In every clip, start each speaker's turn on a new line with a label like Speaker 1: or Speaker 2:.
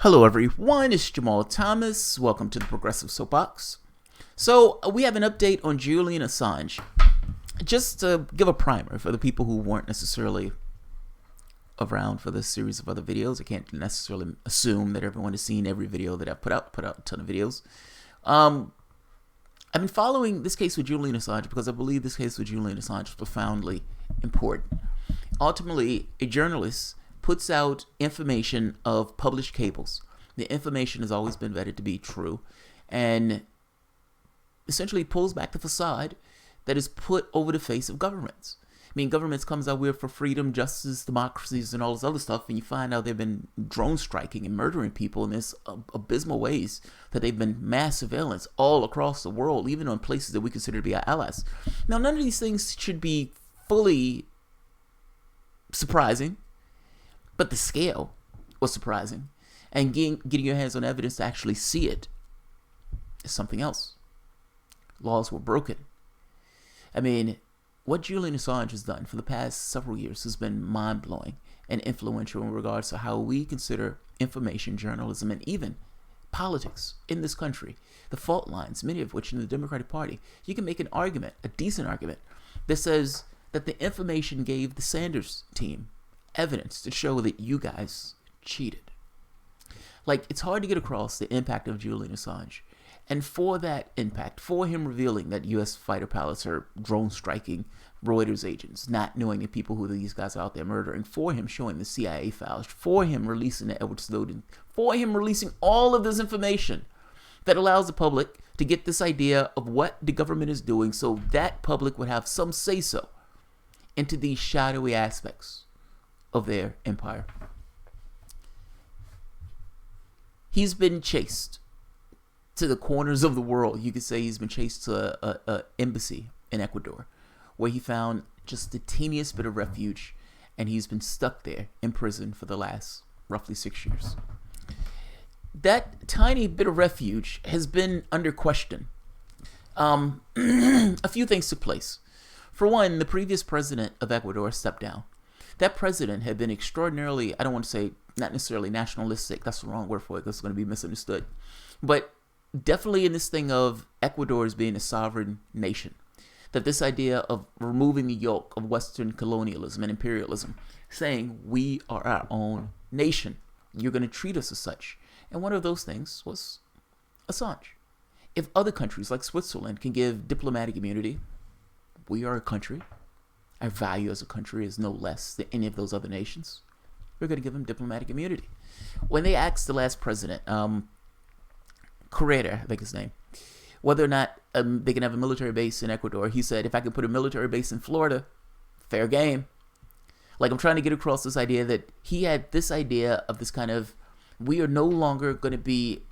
Speaker 1: Hello everyone, it's Jamal Thomas. Welcome to the Progressive Soapbox. So we have an update on Julian Assange. Just to give a primer for the people who weren't necessarily around for this series of other videos. I can't necessarily assume that everyone has seen every video that I've put out a ton of videos. I've been following this case with Julian Assange because I believe this case with Julian Assange is profoundly important. Ultimately, a journalist puts out information of published cables. The information has always been vetted to be true and essentially pulls back the facade that is put over the face of governments. I mean, governments comes out with for freedom, justice, democracies, and all this other stuff, and you find out they've been drone striking and murdering people in this abysmal ways, that they've been mass surveillance all across the world, even on places that we consider to be our allies. Now, none of these things should be fully surprising, but the scale was surprising. And getting your hands on evidence to actually see it is something else. Laws were broken. I mean, what Julian Assange has done for the past several years has been mind-blowing and influential in regards to how we consider information journalism and even politics in this country. The fault lines, many of which in the Democratic Party, you can make an argument, a decent argument, that says that the information gave the Sanders team evidence to show that you guys cheated. Like, it's hard to get across the impact of Julian Assange. And for that impact, for him revealing that U.S. fighter pilots are drone striking Reuters agents, not knowing the people who these guys are out there murdering, for him showing the CIA files, for him releasing the Edward Snowden, for him releasing all of this information that allows the public to get this idea of what the government is doing, so that public would have some say-so into these shadowy aspects of their empire. He's been chased to the corners of the world. You could say he's been chased to a embassy in Ecuador, where he found just the teeniest bit of refuge, and he's been stuck there in prison for the last roughly 6 years. That tiny bit of refuge has been under question. A few things took place. For one, the previous president of Ecuador stepped down. That president had been extraordinarily, I don't want to say not necessarily nationalistic, that's the wrong word for it, that's going to be misunderstood, but definitely in this thing of Ecuador as being a sovereign nation. That this idea of removing the yoke of Western colonialism and imperialism, saying we are our own nation, you're going to treat us as such. And one of those things was Assange. If other countries like Switzerland can give diplomatic immunity, we are a country. Our value as a country is no less than any of those other nations. We're going to give them diplomatic immunity. When they asked the last president, Carrera, I think his name, whether or not they can have a military base in Ecuador, he said, if I could put a military base in Florida, fair game. Like, I'm trying to get across this idea that he had this idea of this kind of, we are no longer going to be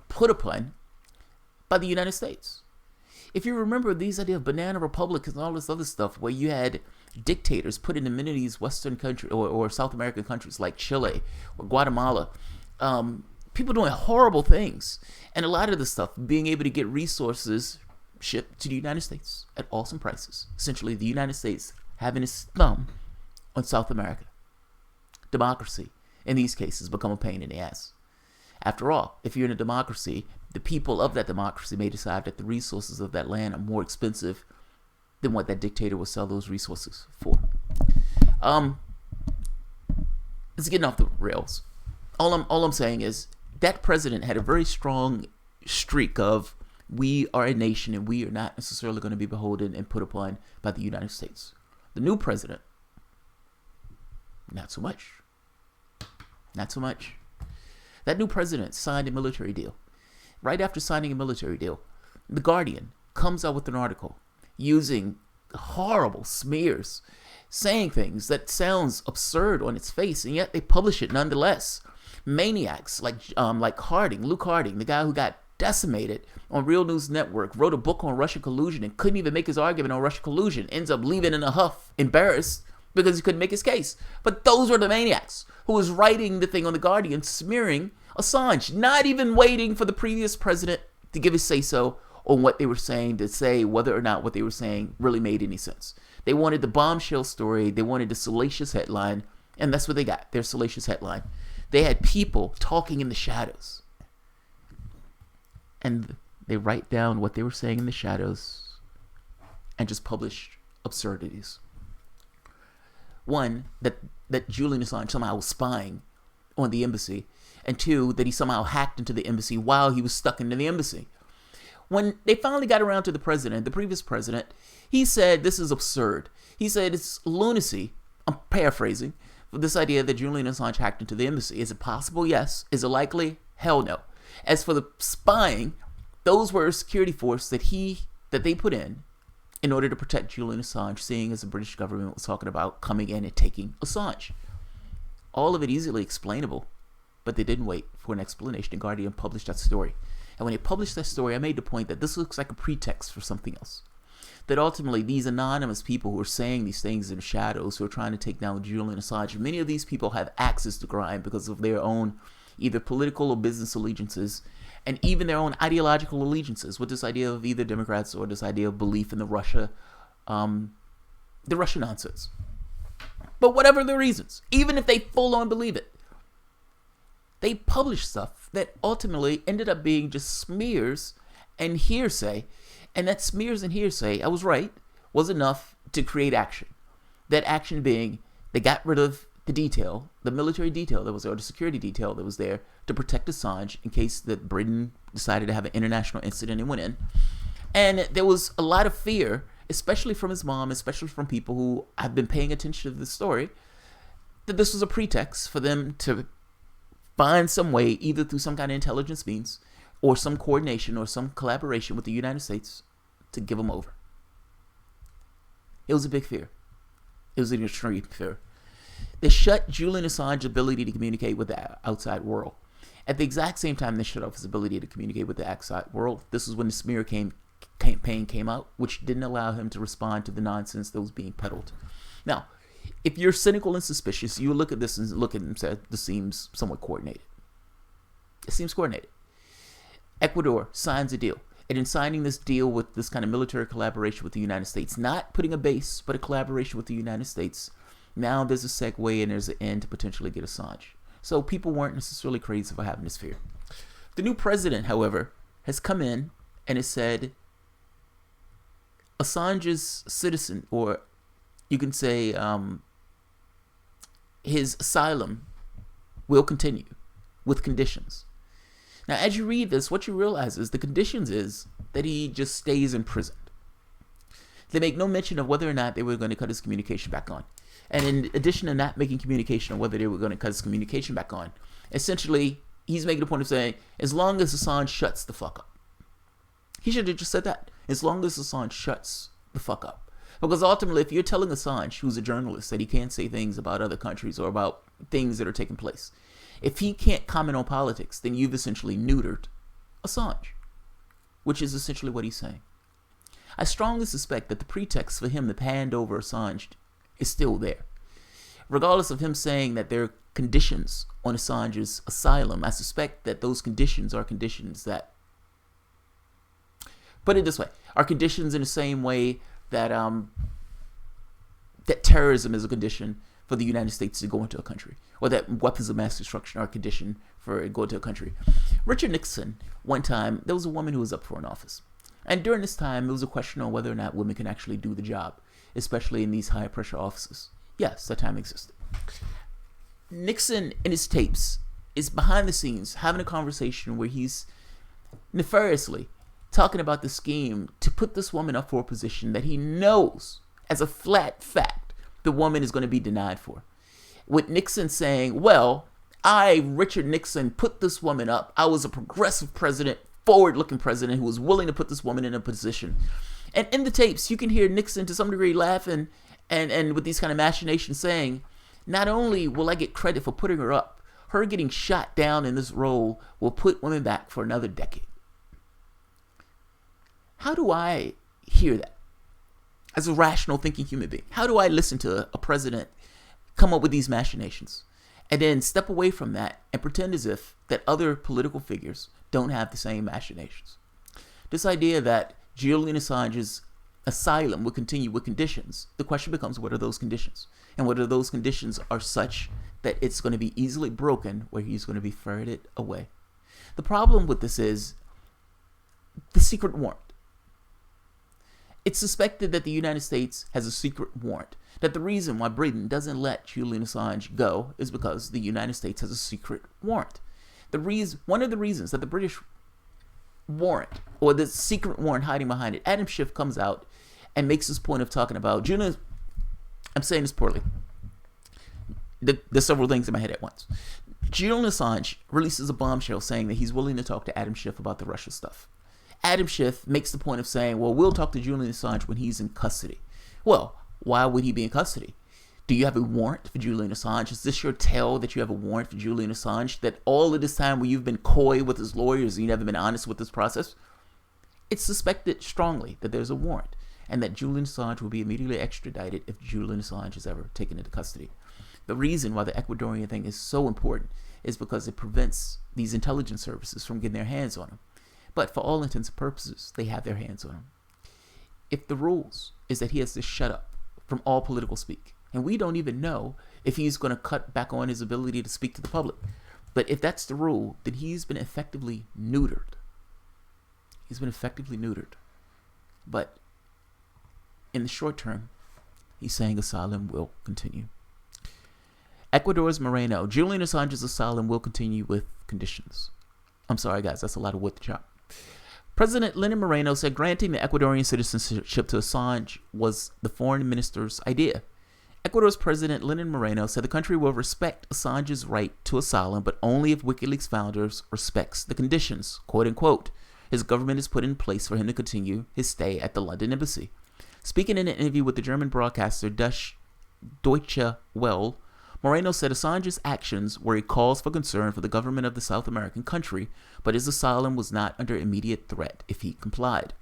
Speaker 1: put upon by the United States. If you remember these idea of banana republics and all this other stuff, where you had dictators put in many of these Western countries or South American countries like Chile or Guatemala, people doing horrible things, and a lot of the stuff being able to get resources shipped to the United States at awesome prices. Essentially, the United States having its thumb on South America. Democracy, in these cases, become a pain in the ass. After all, if you're in a democracy, the people of that democracy may decide that the resources of that land are more expensive than what that dictator will sell those resources for. It's getting off the rails. All I'm saying is that president had a very strong streak of, we are a nation and we are not necessarily going to be beholden and put upon by the United States. The new president, not so much. Not so much. That new president signed a military deal. Right after signing a military deal, The Guardian comes out with an article using horrible smears, saying things that sounds absurd on its face, and yet they publish it nonetheless. Maniacs like Luke Harding, the guy who got decimated on Real News Network, wrote a book on Russian collusion and couldn't even make his argument on Russian collusion, ends up leaving in a huff, embarrassed, because he couldn't make his case. But those were the maniacs who was writing the thing on The Guardian, smearing Assange, not even waiting for the previous president to give his say-so on what they were saying, to say whether or not what they were saying really made any sense. They wanted the bombshell story, they wanted the salacious headline, and that's what they got, their salacious headline. They had people talking in the shadows. And they write down what they were saying in the shadows and just publish absurdities. One, that Julian Assange somehow was spying on the embassy. And two, that he somehow hacked into the embassy while he was stuck into the embassy. When they finally got around to the president, the previous president, he said this is absurd. He said it's lunacy. I'm paraphrasing. This idea that Julian Assange hacked into the embassy. Is it possible? Yes. Is it likely? Hell no. As for the spying, those were a security force that they put in order to protect Julian Assange, seeing as the British government was talking about coming in and taking Assange. All of it easily explainable, but they didn't wait for an explanation. The Guardian published that story. And when they published that story, I made the point that this looks like a pretext for something else. That ultimately, these anonymous people who are saying these things in the shadows, who are trying to take down Julian Assange, many of these people have access to crime because of their own either political or business allegiances, and even their own ideological allegiances, with this idea of either Democrats or this idea of belief in the Russian nonsense. But whatever the reasons, even if they full on believe it, they published stuff that ultimately ended up being just smears and hearsay. And that smears and hearsay, I was right, was enough to create action. That action being, they got rid of the detail, the military detail that was there, or the security detail that was there to protect Assange in case that Britain decided to have an international incident and went in. And there was a lot of fear, especially from his mom, especially from people who have been paying attention to the story, that this was a pretext for them to find some way, either through some kind of intelligence means or some coordination or some collaboration with the United States, to give him over. It was a big fear. It was an extreme fear. They shut Julian Assange's ability to communicate with the outside world. At the exact same time they shut off his ability to communicate with the outside world, this is when the smear campaign came out, which didn't allow him to respond to the nonsense that was being peddled. Now, if you're cynical and suspicious, you look at this and look at it and say, this seems somewhat coordinated. It seems coordinated. Ecuador signs a deal. And in signing this deal with this kind of military collaboration with the United States, not putting a base, but a collaboration with the United States, now there's a segue and there's an end to potentially get Assange. So people weren't necessarily crazy for having this fear. The new president, however, has come in and has said Assange's citizen, or you can say his asylum, will continue with conditions. Now, as you read this, what you realize is the conditions is that he just stays imprisoned. They make no mention of whether or not they were going to cut his communication back on. And in addition to not making communication on whether they were going to cut his communication back on, essentially, he's making the point of saying, as long as Assange shuts the fuck up. He should have just said that. As long as Assange shuts the fuck up. Because ultimately, if you're telling Assange, who's a journalist, that he can't say things about other countries or about things that are taking place, if he can't comment on politics, then you've essentially neutered Assange, which is essentially what he's saying. I strongly suspect that the pretext for him to hand over Assange is still there. Regardless of him saying that there are conditions on Assange's asylum, I suspect that those conditions are conditions that, put it this way, are conditions in the same way that that terrorism is a condition for the United States to go into a country, or that weapons of mass destruction are a condition for it going to a country. Richard Nixon, one time, there was a woman who was up for an office. And during this time, it was a question on whether or not women can actually do the job, especially in these high-pressure offices. Yes, that time existed. Nixon, in his tapes, is behind the scenes having a conversation where he's nefariously talking about the scheme to put this woman up for a position that he knows, as a flat fact, the woman is going to be denied for. With Nixon saying, well, I, Richard Nixon, put this woman up. I was a progressive president, forward-looking president who was willing to put this woman in a position. And in the tapes, you can hear Nixon to some degree laughing and with these kind of machinations saying, not only will I get credit for putting her up, her getting shot down in this role will put women back for another decade. How do I hear that as a rational thinking human being? How do I listen to a president come up with these machinations and then step away from that and pretend as if that other political figures don't have the same machinations? This idea that Julian Assange's asylum will continue with conditions, the question becomes, what are those conditions? And whether those conditions are such that it's going to be easily broken where he's going to be ferreted away. The problem with this is the secret warrant. It's suspected that the United States has a secret warrant, that the reason why Britain doesn't let Julian Assange go is because the United States has a secret warrant. One of the reasons that the British warrant, or the secret warrant hiding behind it, Adam Schiff comes out and makes this point of talking about Julian. I'm saying this poorly. There's several things in my head at once. Julian Assange releases a bombshell saying that he's willing to talk to Adam Schiff about the Russia stuff. Adam Schiff makes the point of saying, well, we'll talk to Julian Assange when he's in custody. Well, why would he be in custody? Do you have a warrant for Julian Assange? Is this your tell that you have a warrant for Julian Assange? That all of this time where you've been coy with his lawyers and you've never been honest with this process? It's suspected strongly that there's a warrant and that Julian Assange will be immediately extradited if Julian Assange is ever taken into custody. The reason why the Ecuadorian thing is so important is because it prevents these intelligence services from getting their hands on him. But for all intents and purposes, they have their hands on him. If the rules is that he has to shut up from all political speak, and we don't even know if he's going to cut back on his ability to speak to the public, but if that's the rule, then he's been effectively neutered. But in the short term, he's saying asylum will continue. Ecuadors Moreno. Julian Assange's asylum will continue with conditions. I'm sorry, guys. That's a lot of wood to chop. President Lenin Moreno said granting the Ecuadorian citizenship to Assange was the foreign minister's idea. Ecuador's President Lenin Moreno said the country will respect Assange's right to asylum, but only if WikiLeaks founders respects the conditions, quote unquote, his government has put in place for him to continue his stay at the London embassy. Speaking in an interview with the German broadcaster Deutsche Welle, Moreno said Assange's actions were a cause for concern for the government of the South American country, but his asylum was not under immediate threat if he complied.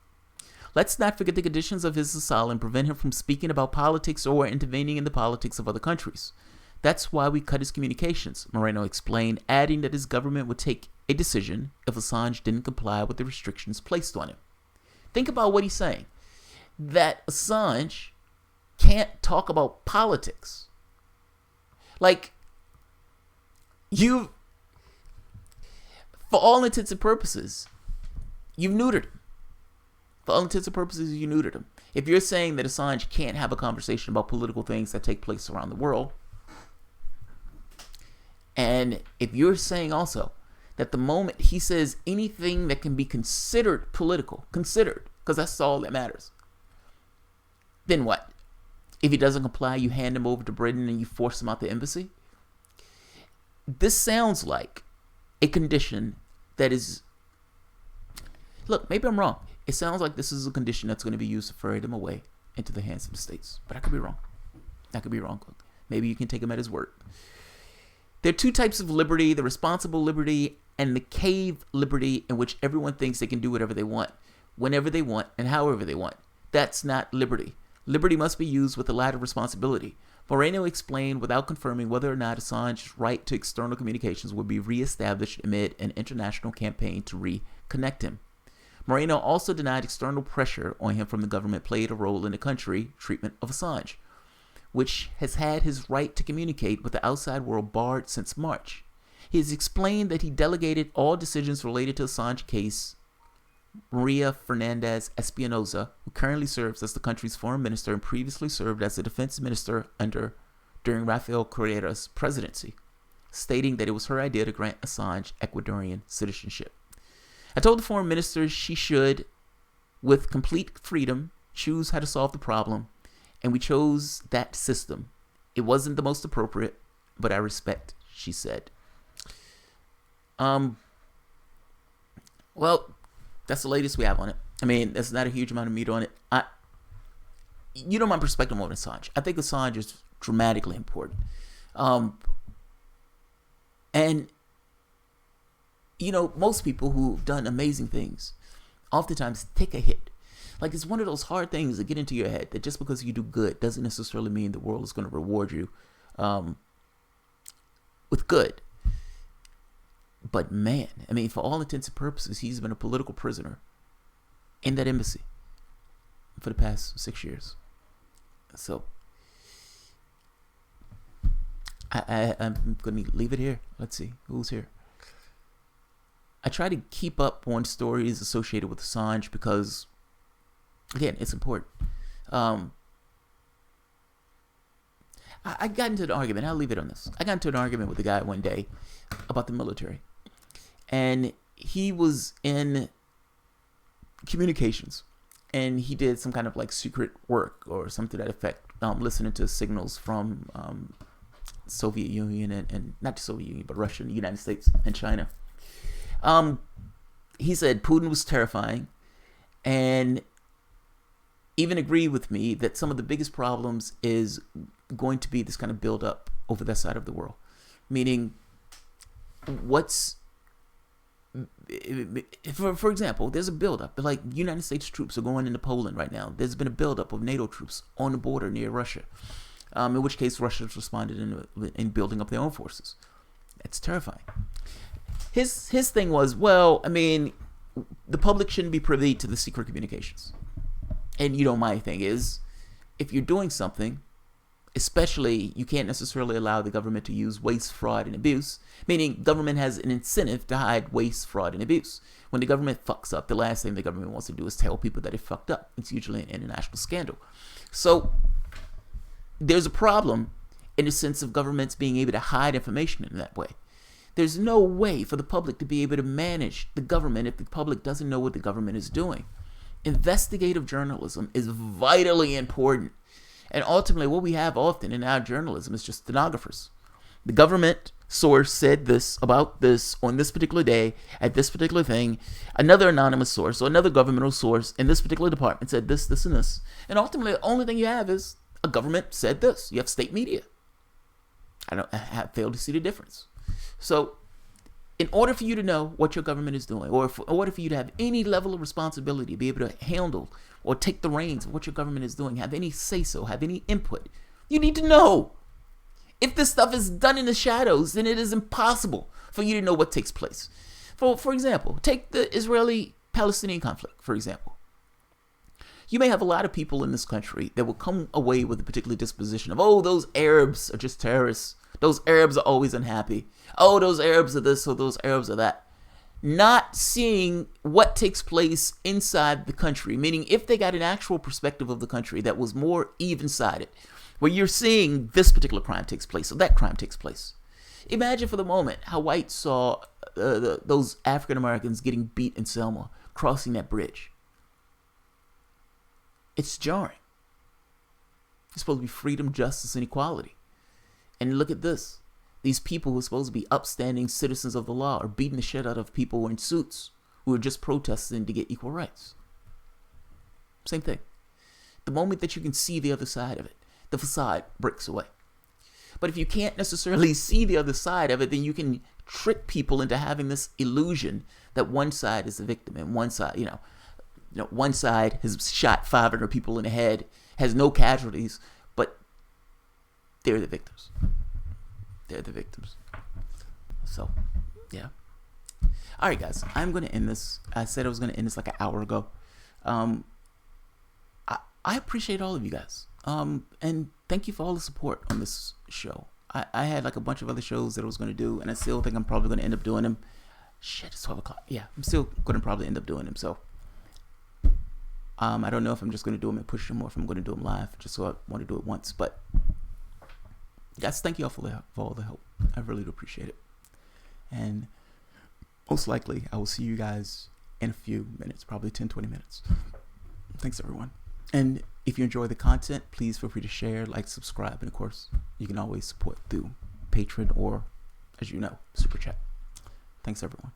Speaker 1: Let's not forget the conditions of his asylum prevent him from speaking about politics or intervening in the politics of other countries. That's why we cut his communications, Moreno explained, adding that his government would take a decision if Assange didn't comply with the restrictions placed on him. Think about what he's saying. That Assange can't talk about politics. Like, for all intents and purposes, you've neutered him. For all intents and purposes, you neutered him. If you're saying that Assange can't have a conversation about political things that take place around the world, and if you're saying also that the moment he says anything that can be considered political, because that's all that matters, then what? If he doesn't comply, you hand him over to Britain and you force him out the embassy? This sounds like a condition that is... Look, maybe I'm wrong. It sounds like this is a condition that's going to be used to ferret him away into the hands of the states. But I could be wrong. Maybe you can take him at his word. There are two types of liberty: the responsible liberty and the cave liberty, in which everyone thinks they can do whatever they want, whenever they want, and however they want. That's not liberty. Liberty must be used with a lot of responsibility. Moreno explained without confirming whether or not Assange's right to external communications would be reestablished amid an international campaign to reconnect him. Moreno also denied external pressure on him from the government played a role in the country treatment of Assange, which has had his right to communicate with the outside world barred since March. He has explained that he delegated all decisions related to Assange case Maria Fernandez Espinosa, who currently serves as the country's foreign minister and previously served as the defense minister during Rafael Correa's presidency, stating that it was her idea to grant Assange Ecuadorian citizenship. I told the foreign minister she should, with complete freedom, choose how to solve the problem, and we chose that system. It wasn't the most appropriate, but I respect, she said. Well, that's the latest we have on it. I mean, there's not a huge amount of meat on it. You know my perspective on Assange. I think Assange is dramatically important. And, you know, most people who've done amazing things oftentimes take a hit. Like, it's one of those hard things that get into your head that just because you do good doesn't necessarily mean the world is going to reward you with good. But man, I mean, for all intents and purposes, he's been a political prisoner in that embassy for the past 6 years. So I'm going to leave it here. Let's see who's here. I try to keep up on stories associated with Assange because, again, it's important. I got into an argument. I'll leave it on this. I got into an argument with a guy one day about the military. And he was in communications. And he did some kind of like secret work or something to that effect, listening to signals from Soviet Union and not the Soviet Union, but Russia and the United States and China. He said Putin was terrifying and even agreed with me that some of the biggest problems is going to be this kind of build-up over that side of the world. Meaning, for example, there's a build-up. Like United States troops are going into Poland right now. There's been a build-up of NATO troops on the border near Russia. In which case, Russia has responded in building up their own forces. That's terrifying. His thing was, well, I mean, the public shouldn't be privy to the secret communications. And my thing is, if you're doing something, especially you can't necessarily allow the government to use waste, fraud, and abuse, meaning government has an incentive to hide waste, fraud, and abuse. When the government fucks up, the last thing the government wants to do is tell people that it fucked up. It's usually an international scandal. So there's a problem in the sense of governments being able to hide information in that way. There's no way for the public to be able to manage the government if the public doesn't know what the government is doing. Investigative journalism is vitally important. And ultimately, what we have often in our journalism is just stenographers. The government source said this about this on this particular day at this particular thing. Another anonymous source or another governmental source in this particular department said this, this, and this. And ultimately, the only thing you have is a government said this. You have state media. I fail to see the difference. So, in order for you to know what your government is doing, or in order for you to have any level of responsibility, be able to handle or take the reins of what your government is doing, have any say-so, have any input, you need to know. If this stuff is done in the shadows, then it is impossible for you to know what takes place. For example, take the Israeli-Palestinian conflict, for example. You may have a lot of people in this country that will come away with a particular disposition of, oh, those Arabs are just terrorists. Those Arabs are always unhappy. Oh, those Arabs are this or those Arabs are that. Not seeing what takes place inside the country, meaning if they got an actual perspective of the country that was more even-sided, where you're seeing this particular crime takes place or that crime takes place. Imagine for the moment how whites saw those African Americans getting beat in Selma, crossing that bridge. It's jarring. It's supposed to be freedom, justice, and equality. And look at this. These people who are supposed to be upstanding citizens of the law are beating the shit out of people in suits who are just protesting to get equal rights. Same thing. The moment that you can see the other side of it, the facade breaks away. But if you can't necessarily see the other side of it, then you can trick people into having this illusion that one side is the victim and one side, one side has shot 500 people in the head, has no casualties, but they're the victims. They're the victims. So, yeah. All right, guys. I'm going to end this. I said I was going to end this like an hour ago. I appreciate all of you guys. And thank you for all the support on this show. I had like a bunch of other shows that I was going to do, and I still think I'm probably going to end up doing them. Shit, it's 12 o'clock. Yeah, I'm still going to probably end up doing them. So, I don't know if I'm just going to do them and push them or if I'm going to do them live, just so I want to do it once. But guys, thank you all for all the help. I really do appreciate it. And most likely, I will see you guys in a few minutes, probably 10, 20 minutes. Thanks, everyone. And if you enjoy the content, please feel free to share, like, subscribe. And, of course, you can always support through Patreon or, as you know, Super Chat. Thanks, everyone.